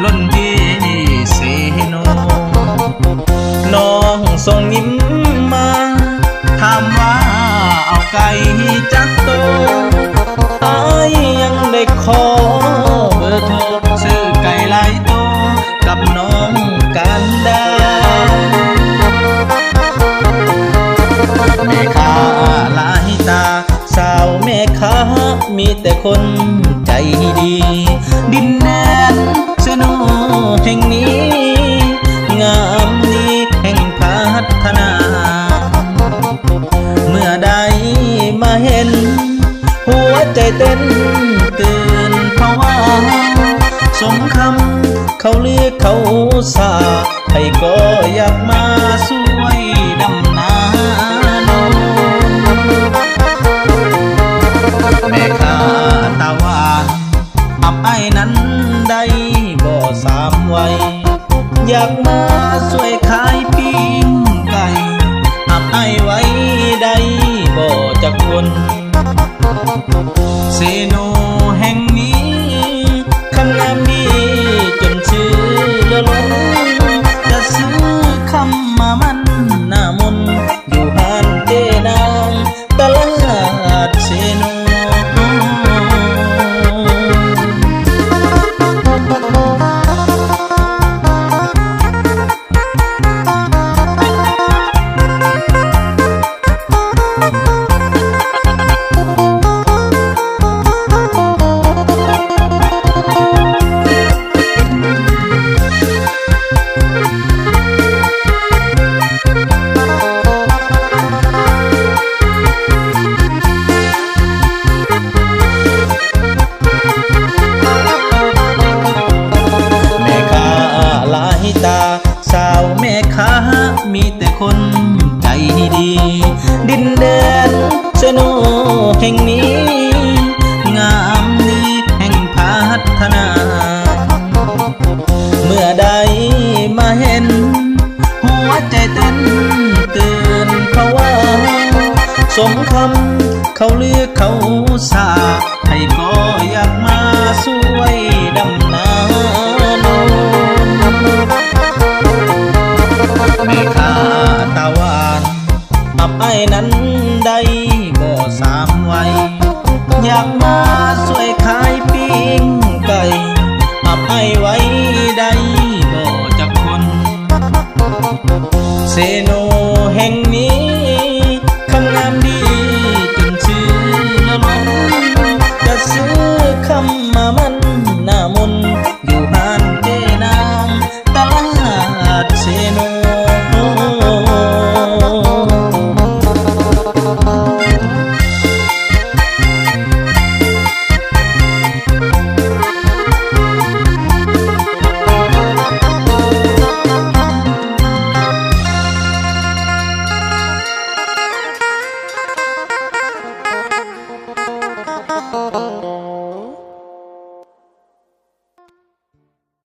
ล้นที่เซโนน้องส่งยิ้มมาถามว่าเอาไก่จักโตอายยังได้ขอเบอร์โทรซื้อไก่หลายโตกับน้องกันดาแม่ค้าหลายตาสาวแม่ค้ามีแต่คนใจดีดินแดนสนุแห่งนี้งามดีแห่งพัฒนาเมื่อใดมาเห็นหัวใจเต้นตื่นเพราะว่าสมคำเขาเรียกเขาสาให้ก็อยากมาช่วยดำนาแม่ค้าตาหวานอับไอ้นั้นได้บ่สามวัยอยากมาช่วยขายปิ้งไก่อับไอ้ไว้ได้บ่จักคนเซโนแห่งนี้คำงามดีจนชื่อเลือล้นจะซื้อคำมามันหน้ามนอยู่ห้านเจนางตลาดเซโนสาวแม่ค้ามีแต่คนใจดีดินแดนสโนแห่งนี้งามดีแห่งพัฒนาเมื่อใดมาเห็นหัวใจเต้นตื่นเพราะว่าสมคำเขาเรียกเขาสาให้ก็อยากมาช่วยดำนาแม่ค้าตาหวานอับไอ้นั้นได้บ่สามวัยอยากมาช่วยขายปิ้งไก่อับไอ้ไว้ได้บ่จักคนเซโนแห่งนี้